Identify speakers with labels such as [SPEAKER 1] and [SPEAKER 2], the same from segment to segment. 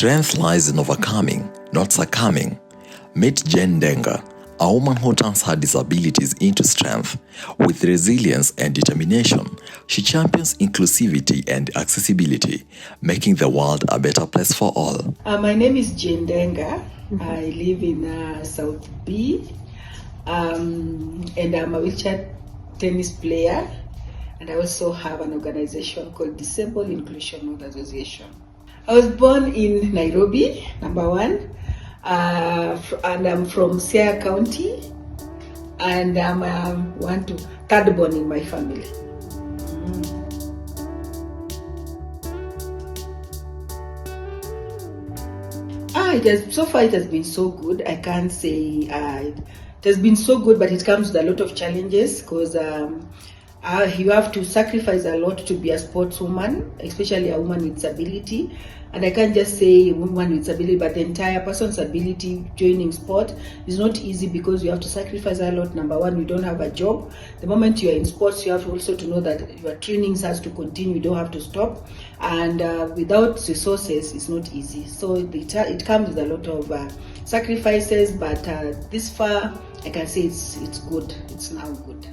[SPEAKER 1] Strength lies in overcoming, not succumbing. Meet Ndenga, a woman who turns her disabilities into strength. With resilience and determination, she champions inclusivity and accessibility, making the world a better place for all.
[SPEAKER 2] My name is Ndenga. I live in South B, and I'm a wheelchair tennis player, and I also have an organization called Disabled Inclusion Youth Association. I was born in Nairobi, number one, and I'm from Siaya County, and I'm third born in my family. So far it has been so good. I can't say it has been so good, but it comes with a lot of challenges because you have to sacrifice a lot to be a sportswoman, especially a woman with disability. And I can't just say a woman with disability, but the entire person's ability joining sport is not easy because you have to sacrifice a lot. Number one, you don't have a job. The moment you are in sports, you have also to know that your trainings has to continue. You don't have to stop. And without resources, it's not easy. So it comes with a lot of sacrifices, but this far, I can say it's good. It's now good.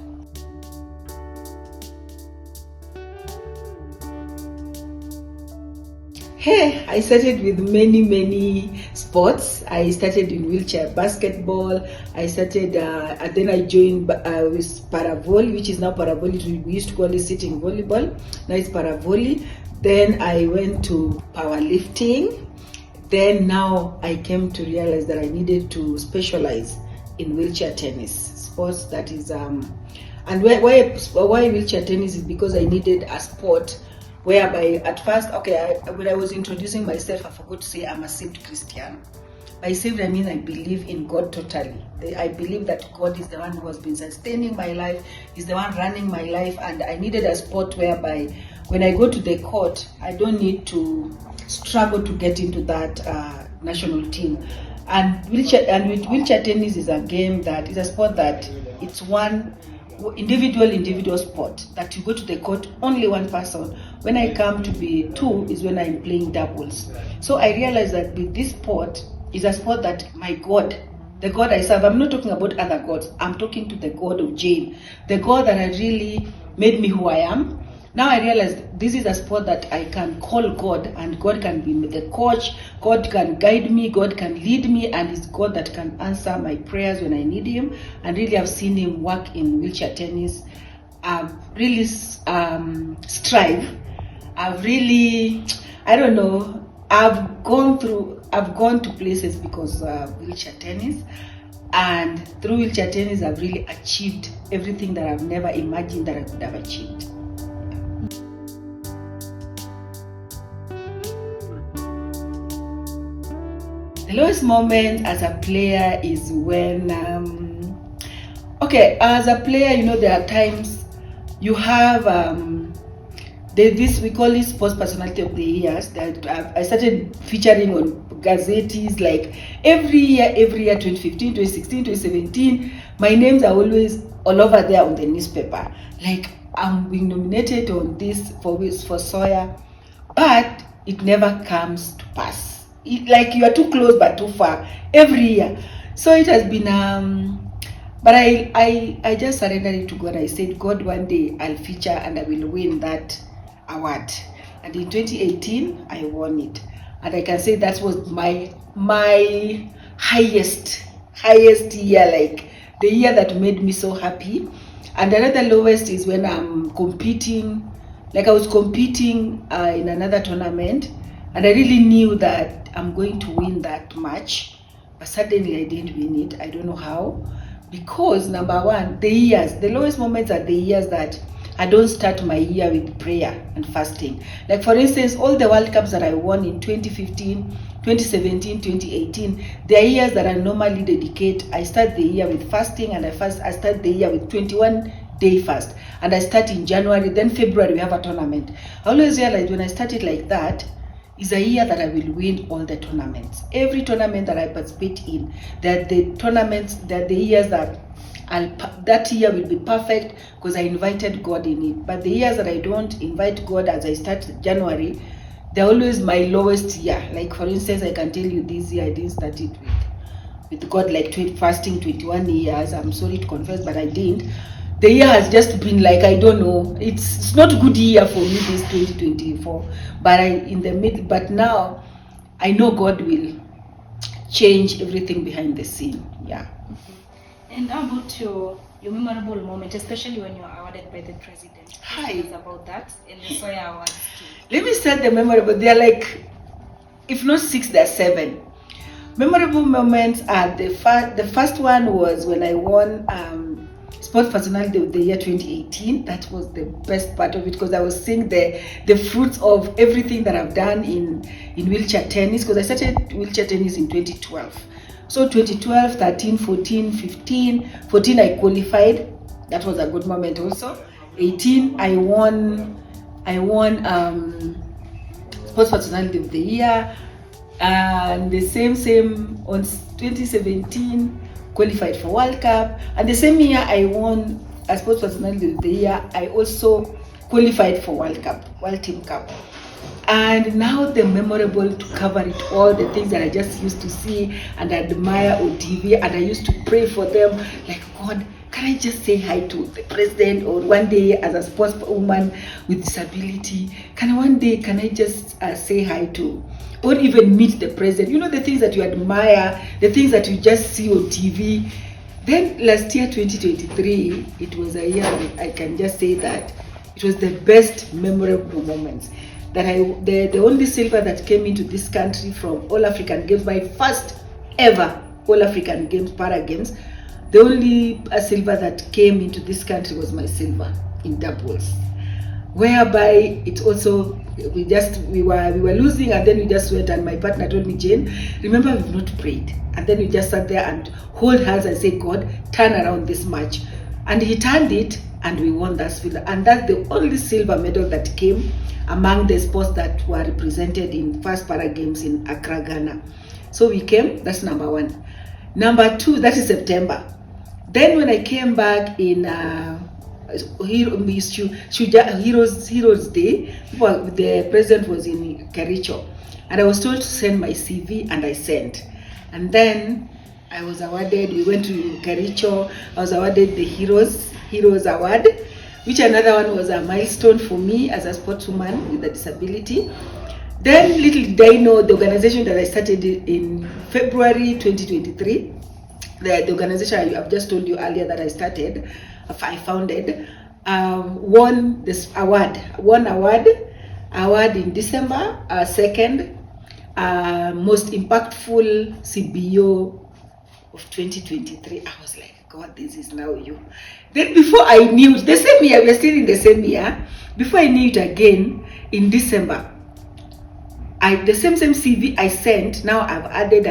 [SPEAKER 2] Hey, I started with many sports. I started in wheelchair basketball. I started, and then I joined with paravolley, which is now paravolley. We used to call it sitting volleyball. Now it's paravolley. Then I went to powerlifting. Then now I came to realize that I needed to specialize in wheelchair tennis sports. That is, and why wheelchair tennis is because I needed a sport whereby at first, when I was introducing myself, I forgot to say I'm a saved Christian. By saved, I mean I believe in God totally. I believe that God is the one who has been sustaining my life, is the one running my life, and I needed a sport whereby when I go to the court, I don't need to struggle to get into that national team. And with wheelchair tennis is a game that is a sport that it's one individual sport that you go to the court only one person. When I come to be two is when I'm playing doubles. So I realized that with this sport is a sport that my God, the God I serve, I'm not talking about other gods, I'm talking to the God of Jane, the God that has really made me who I am. Now I realized this is a sport that I can call God, and God can be the coach, God can guide me, God can lead me, and it's God that can answer my prayers when I need Him. And really I've seen Him work in wheelchair tennis. I've really strive. I've really, I've gone to places because of wheelchair tennis. And through wheelchair tennis, I've really achieved everything that I've never imagined that I could have achieved. The lowest moment as a player is when, as a player, there are times you have, we call it Sports Personality of the Years. That I started featuring on gazettes like every year, 2015, 2016, 2017. My names are always all over there on the newspaper. Like I'm being nominated on this for Sawyer, but it never comes to pass. Like you are too close but too far every year. So it has been but I just surrendered it to God. I said, God, one day I'll feature and I will win that award. And in 2018 I won it, and I can say that was my highest year, like the year that made me so happy. And another lowest is when I'm competing, like I was competing in another tournament, and I really knew that I'm going to win that match, but suddenly I didn't win it. I don't know how, because number one, the lowest moments are the years that I don't start my year with prayer and fasting. Like for instance, all the World Cups that I won in 2015, 2017, 2018, they are years that I normally dedicate. I start the year with fasting, and I start the year with 21-day fast, and I start in January, then February we have a tournament. I always realize when I start it like that, is a year that I will win all the tournaments. Every tournament that I participate in, that the years that year will be perfect because I invited God in it. But the years that I don't invite God, as I start January, they're always my lowest year. Like for instance, I can tell you this year I didn't start it with God like fasting 21 years. I'm sorry to confess, but I didn't. The year has just been like, I don't know, it's not a good year for me this 2024, but but now I know God will change everything behind the scene. Yeah.
[SPEAKER 3] And how about your memorable moment, especially when you are awarded by the president?
[SPEAKER 2] Hi.
[SPEAKER 3] Tell us about that and the Soya Awards too.
[SPEAKER 2] Let me start the memorable. They're like, if not 6, they're 7. Memorable moments are the first one was when I won Sports Personality of the Year 2018. That was the best part of it, because I was seeing the fruits of everything that I've done in wheelchair tennis, because I started wheelchair tennis in 2012. So 2012, 13, 14, 15, 14 I qualified. That was a good moment also. 18 I won Sports Personality of the Year. And the same on 2017 qualified for World Cup, and the same year I won a Sports Personality of the Year, I also qualified for World Team Cup. And now the memorable to cover it all, the things that I just used to see and admire on TV, and I used to pray for them, like, God, can I just say hi to the president? Or one day as a sportswoman with disability, can I just say hi to, or even meet the president? You know, the things that you admire, the things that you just see on TV. Then last year, 2023, it was a year I can just say that it was the best memorable moments. That the only silver that came into this country from All African Games, my first ever All African Games, Para Games, the only silver that came into this country was my silver in doubles, whereby it also we were losing, and then we just went, and my partner told me, Jane, remember, we've not prayed. And then we just sat there and hold hands and say, God, turn around this match. And he turned it, and we won that silver. And that's the only silver medal that came among the sports that were represented in first Para Games in Accra, Ghana. So we came, that's number 1. Number 2, that is September. Then when I came back in Heroes Day, the president was in Kericho, and I was told to send my CV, and I sent. And then I was awarded, we went to Kericho, I was awarded the Heroes Award, which another one was a milestone for me as a sportswoman with a disability. Then little did I know the organization that I started in February 2023, the organization I've just told you earlier that I founded, won this award in December, second most impactful CBO of 2023. I was like, God, this is now you. Then before I knew it, the same year, we're still in the same year, before I knew it again, in December, the same CV I sent, now I've added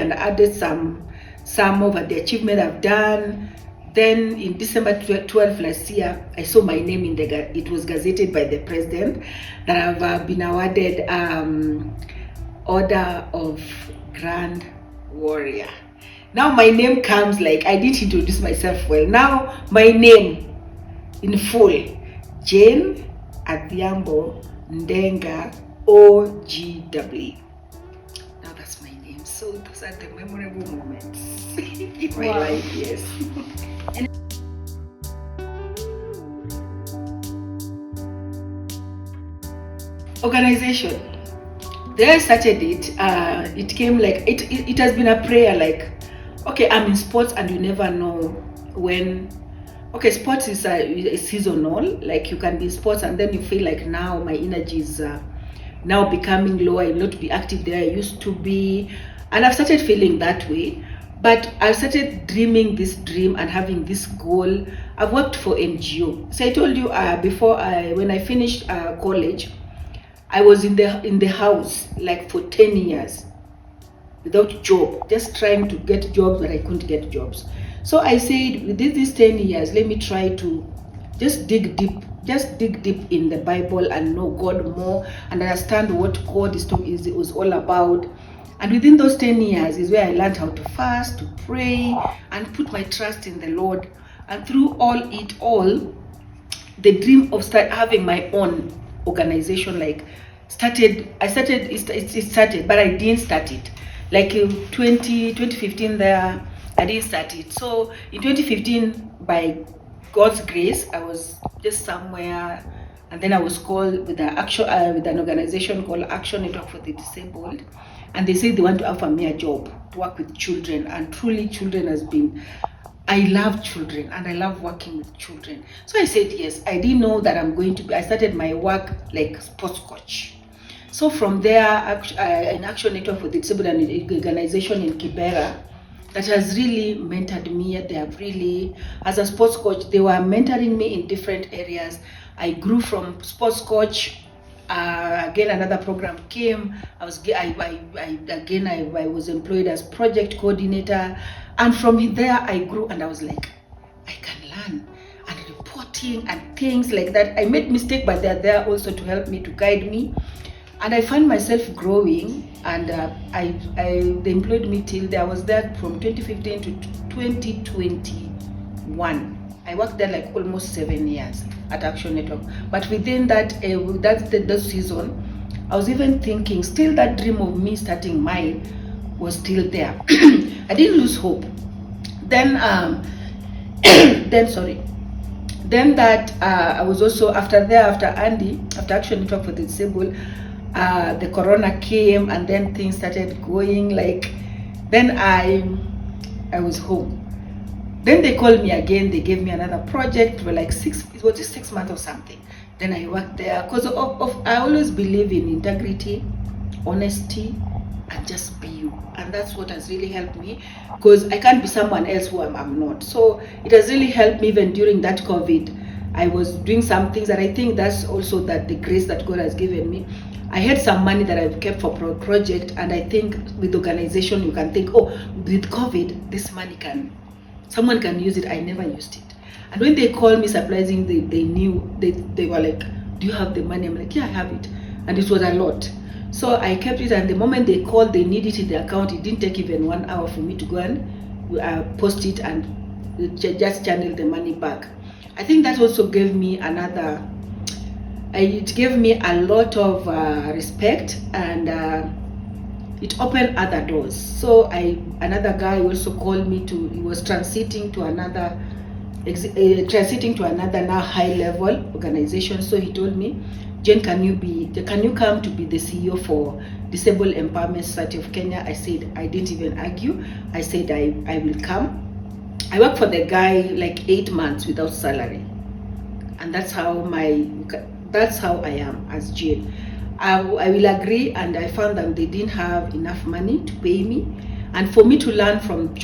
[SPEAKER 2] some of the achievement I've done. Then in December 12 last year, I saw my name it was gazetted by the president that I've been awarded Order of Grand Warrior. Now my name comes, like, I didn't introduce myself well. Now my name in full, Jane Adhiambo Ndenga OGW. Now that's my name. So those are the memorable moments in my life, yes. Organization. Then I started it. It came like it has been a prayer, like, okay, I'm in sports, and you never know when. Okay, sports is seasonal. Like, you can be in sports, and then you feel like, now my energy is now becoming low. I will not be active there I used to be, and I've started feeling that way. But I started dreaming this dream and having this goal. I've worked for NGO. So I told you before, when I finished college, I was in the house like for 10 years without job, just trying to get jobs, but I couldn't get jobs. So I said, within these 10 years, let me try to just dig deep in the Bible and know God more and understand what God was all about. And within those 10 years is where I learned how to fast, to pray, and put my trust in the Lord. And through all, the dream of having my own organization, like it started, but I didn't start it. Like in 2015 there, I didn't start it. So in 2015, by God's grace, I was just somewhere, and then I was called with with an organization called Action Network for the Disabled, and they said they want to offer me a job to work with children, and truly children has been, I love children and I love working with children. So I said yes. I didn't know that I started my work like sports coach. So from there, an Action Network for the Disabled, an organization in Kibera that has really mentored me. They have really, as a sports coach, they were mentoring me in different areas. I grew from sports coach. Again, another program came. I was employed as project coordinator, and from there I grew, and I was like, I can learn and reporting and things like that. I made mistake, but they're there also to help me, to guide me. And I found myself growing, and they employed me till I was there from 2015 to 2021. I worked there like almost 7 years at Action Network. But within that season, I was even thinking, still that dream of me starting mine was still there. I didn't lose hope. Then I was also after Action Network for the Disabled, the corona came, and then things started going like, then I was home. Then they called me again. They gave me another project for like 6 months or something. Then I worked there because I always believe in integrity, honesty, and just be you. And that's what has really helped me, because I can't be someone else who I'm not. So it has really helped me. Even during that COVID, I was doing some things that I think that's also that the grace that God has given me. I had some money that I've kept for project, and I think with organization you can think, oh, with COVID, this money someone can use it. I never used it. And when they called me surprising, they knew, they were like, do you have the money? I'm like, yeah, I have it. And it was a lot. So I kept it, and the moment they called, they needed it in the account. It didn't take even 1 hour for me to go and post it and just channel the money back. I think that also gave me it gave me a lot of respect, and it opened other doors. So another guy also called me he was transiting to another now high level organization. So he told me, Jane, can you come to be the CEO for Disabled Empowerment Society of Kenya? I said, I didn't even argue. I said I will come. I worked for the guy like 8 months without salary, and that's how I am as Jane. I will agree, and I found that they didn't have enough money to pay me, and for me to learn from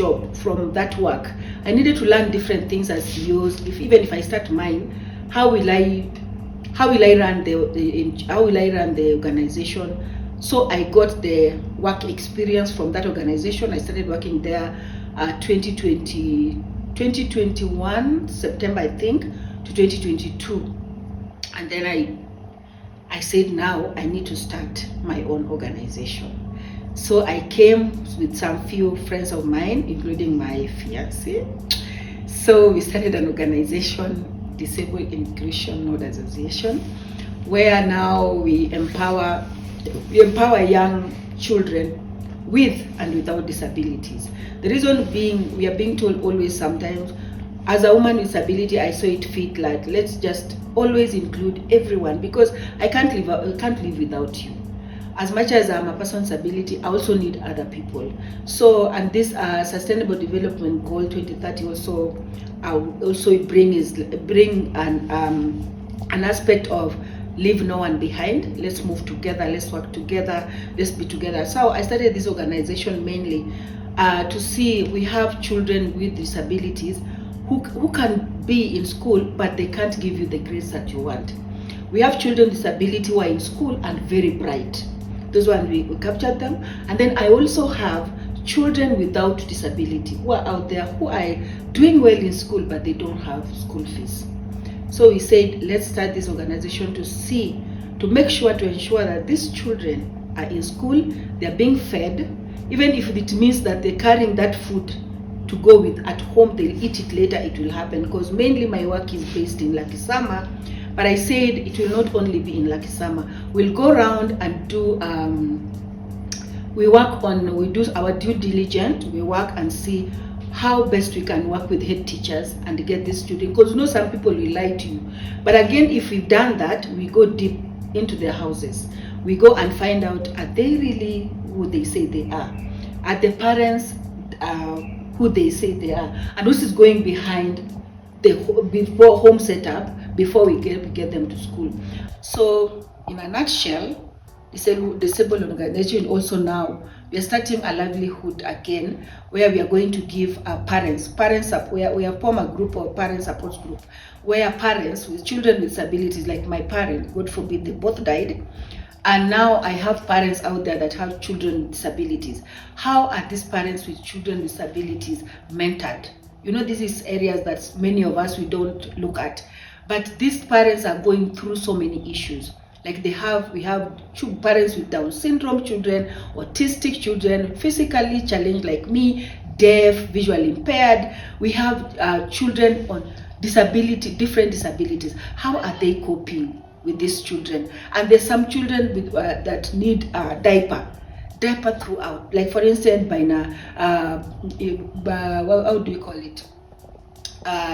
[SPEAKER 2] that work, I needed to learn different things as CEOs. Even if I start mine, how will I run the organization? So I got the work experience from that organization. I started working there 2021 September, I think, to 2022, and then I said, now I need to start my own organization. So I came with some few friends of mine, including my fiance. So we started an organization, Disabled Inclusion Node Association, where now we empower young children with and without disabilities. The reason being, we are being told always sometimes, as a woman with disability, I saw it fit like, let's just always include everyone, because I can't live without you. As much as I'm a person with disability, I also need other people. So, and this Sustainable Development Goal 2030 also bring an aspect of leave no one behind. Let's move together. Let's work together. Let's be together. So I started this organization mainly to see we have children with disabilities who can be in school, but they can't give you the grades that you want. We have children with disability who are in school and very bright. Those ones we captured them. And then I also have children without disability who are out there who are doing well in school, but they don't have school fees. So we said, let's start this organization to ensure that these children are in school, they're being fed, even if it means that they're carrying that food to go with at home, they'll eat it later, it will happen. Because mainly my work is based in Lakisama, But I said it will not only be in Lakisama. We'll go around and do, we do our due diligence, we work and see how best we can work with head teachers and get this student, because you know some people will lie to you. But again, if we've done that, we go deep into their houses. We go and find out, are they really who they say they are? Are the parents who they say they are? And this is going behind before home setup, before we get them to school. So in a nutshell, disabled organization also now, we are starting a livelihood again, where we are going to give parents support. We have formed a group of parent support group, where parents with children with disabilities, like my parents, God forbid, they both died. And now I have parents out there that have children with disabilities. How are these parents with children with disabilities mentored? You know, this is areas that many of us, we don't look at. But these parents are going through so many issues. Like we have parents with Down syndrome children, autistic children, physically challenged like me, deaf, visually impaired. We have children on disability, different disabilities. How are they coping with these children? And there's some children with, that need diaper throughout. Like for instance, by now, how do you call it?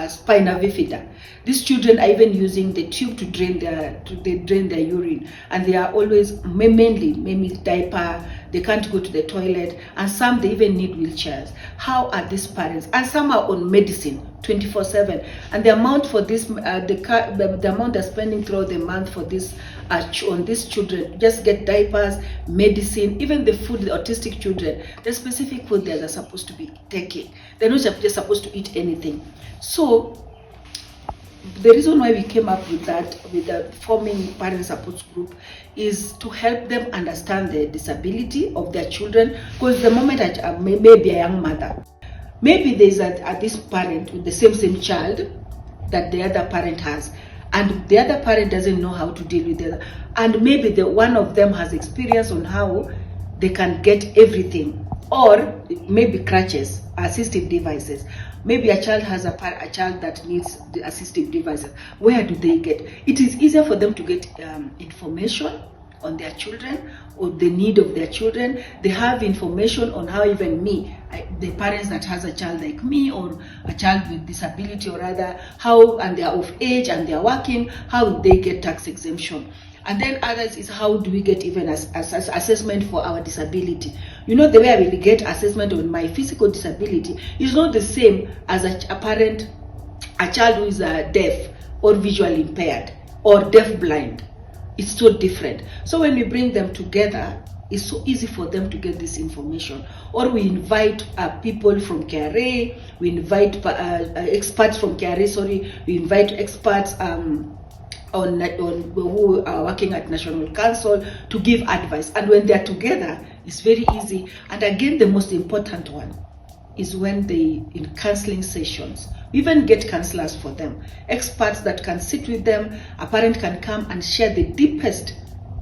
[SPEAKER 2] Spina bifida. These children are even using the tube to drain their urine, and they are always mainly diaper. They can't go to the toilet, and some they even need wheelchairs. How are these parents? And some are on medicine 24/7, and the amount for this, the amount they're spending throughout the month for this on these children, just get diapers, medicine, even the food. The autistic children, the specific food they're supposed to be taking. They're not just supposed to eat anything. So the reason why we came up with that, with the forming parent support group, is to help them understand the disability of their children. Because the moment that maybe a young mother, maybe there's this parent with the same child that the other parent has, and the other parent doesn't know how to deal with the other, and maybe the one of them has experience on how they can get everything, or maybe crutches, assistive devices. Maybe a child has a child that needs the assistive devices. Where do they get? It is easier for them to get information on their children or the need of their children. They have information on how even me, the parents that has a child like me or a child with disability or other, how, and they are of age and they are working, how they get tax exemption. And then others is how do we get even assessment for our disability. You know, the way I will get assessment on my physical disability is not the same as a child who is deaf or visually impaired or deaf blind. It's so different. So when we bring them together, it's so easy for them to get this information. Or we invite people from KRA, we invite experts from KRA, we invite experts on who are working at National Council to give advice. And when they're together, it's very easy. And again, the most important one is when they, in counseling sessions, we even get counselors for them, experts that can sit with them. A parent can come and share the deepest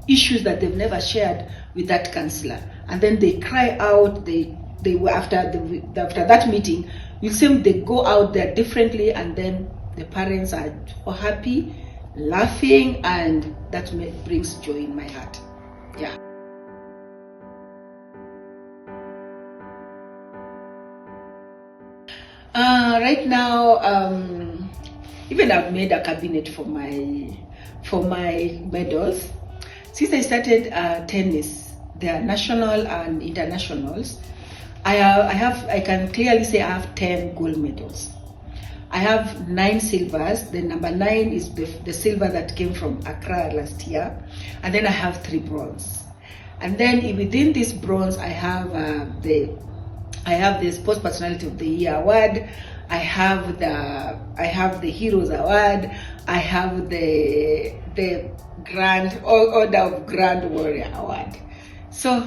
[SPEAKER 2] issues that they've never shared with that counselor. And then they cry out, they after that meeting, you see them, they go out there differently, and then the parents are happy, laughing, and that brings joy in my heart. Yeah. Right now, even I've made a cabinet for my medals. Since I started tennis, there are national and internationals. I can clearly say I have 10 gold medals. I have 9 silvers. The number 9 is the silver that came from Accra last year. And then I have 3 bronze. And then within this bronze, I have the Sports Personality of the Year award. I have the Heroes Award. I have the Grand Order of Grand Warrior Award. So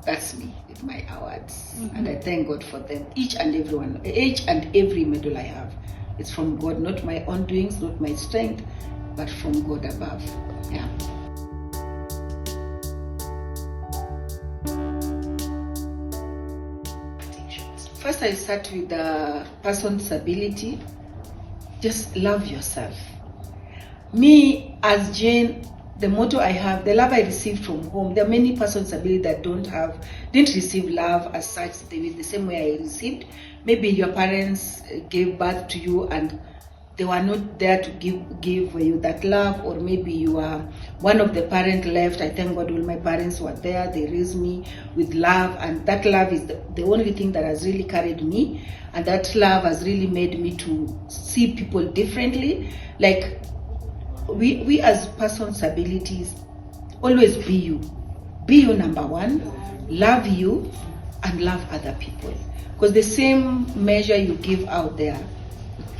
[SPEAKER 2] that's me with my awards. Mm-hmm. And I thank God for them. Each and every medal I have. It's from God, not my own doings, not my strength, but from God above. Yeah. First, I start with the person with disability. Just love yourself. Me as Jane, the motto I have, the love I received from home. There are many persons with disability that didn't receive love as such the same way I received. Maybe your parents gave birth to you and they were not there to give you that love, or maybe you are one of the parents left. I thank God all my parents were there. They raised me with love, and that love is the only thing that has really carried me, and that love has really made me to see people differently. Like we as persons with abilities, always be you number one, love you and love other people, because the same measure you give out there,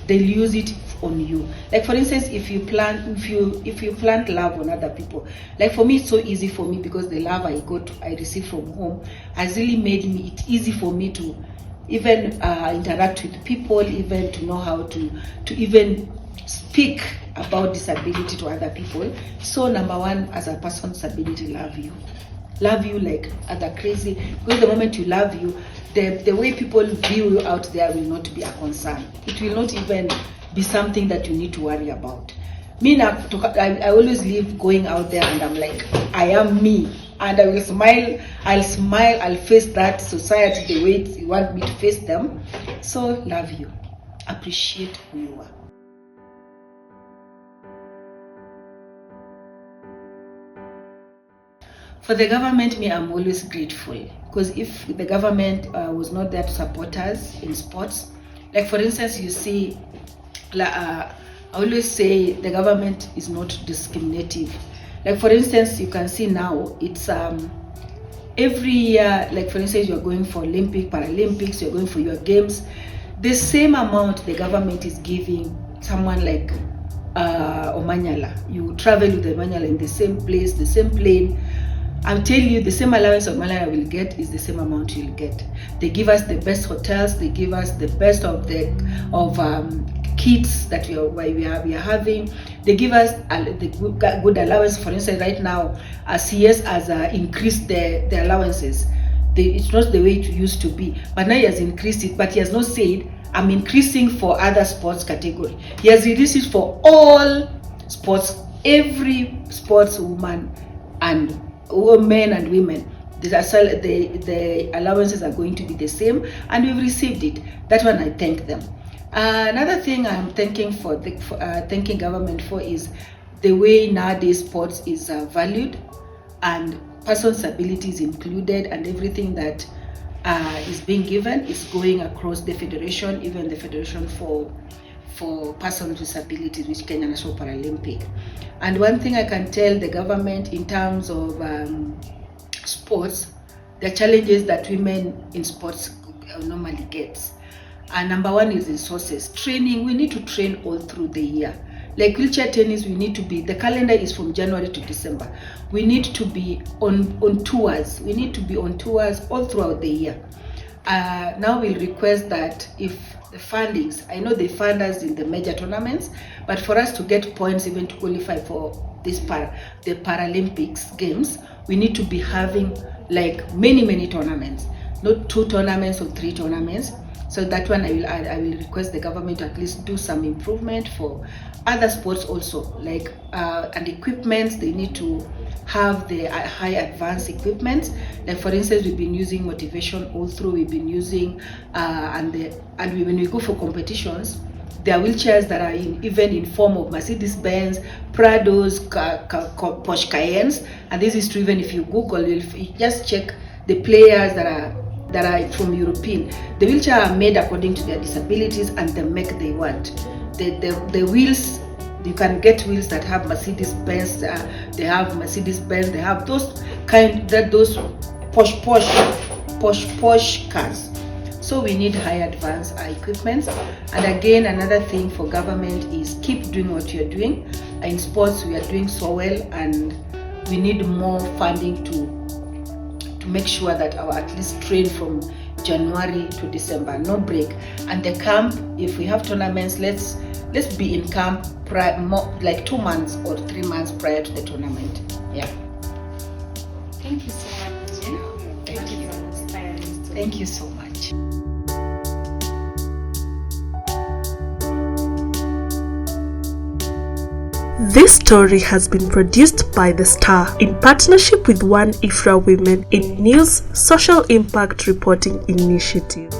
[SPEAKER 2] they'll use it on you. Like for instance, if you plant love on other people, like for me, it's so easy for me because the love I receive from home has really made it easy for me to even interact with people, even to know how to even speak about disability to other people. So number one, as a person with disability, love you like other crazy, because the moment you love you, the way people view you out there will not be a concern. It will not even be something that you need to worry about. Me now, I always live going out there and I'm like, I am me, and I will smile, I'll face that society the way you want me to face them. So love you, appreciate who you are. For the government, me, I'm always grateful, because if the government was not there to support us in sports, like for instance, you see, I always say the government is not discriminative. Like for instance, you can see now it's every year, like for instance, you're going for Olympic, Paralympics, you're going for your games, the same amount the government is giving someone like Omanyala. You travel with Omanyala in the same place, the same plane. I'm telling you, the same allowance of Malaya will get is the same amount you'll get. They give us the best hotels, they give us the best of kits that we are having. They give us the good allowance. For instance, right now, CS has increased the allowances. It's not the way it used to be, but now he has increased it. But he has not said, I'm increasing for other sports category. He has increased it for all sports, every sports woman and men and women. The allowances are going to be the same, and we've received it. That one, I thank them. Another thing I'm thanking thanking government for is the way nowadays sports is valued, and persons' abilities included, and everything that is being given is going across the federation, even the federation for persons with disabilities, which Kenya National Paralympic. And one thing I can tell the government in terms of sports, the challenges that women in sports normally get. And number one is resources. Training, we need to train all through the year. Like wheelchair tennis, the calendar is from January to December. We need to be on tours. We need to be on tours all throughout the year. Now we'll request that if the fundings, I know they fund us in the major tournaments, but for us to get points even to qualify for the Paralympics games, we need to be having like many tournaments, not 2 tournaments or 3 tournaments. So that one I will request the government to at least do some improvement for other sports also, like and equipment. They need to have the high advanced equipment. Like for instance, we've been using motivation all through. We've been using when we go for competitions, there are wheelchairs that are even in form of Mercedes-Benz, Prados, Porsche Cayennes, and this is true. Even if you Google, if you just check the players that are from European, the wheelchair are made according to their disabilities and the make they want. The wheels, you can get wheels that have Mercedes-Benz, they have those posh cars. So we need high advanced equipment. And again, another thing for government is keep doing what you're doing. In sports, we are doing so well, and we need more funding to make sure that our athletes train from January to December, no break. And the camp, if we have tournaments, let's be in camp like 2 months or 3 months prior to the tournament. Yeah.
[SPEAKER 3] Thank you so much, Jen. Thank you for inspiring us.
[SPEAKER 2] Thank you so much.
[SPEAKER 4] This story has been produced by The Star in partnership with One Ifra Women in News Social Impact Reporting Initiative.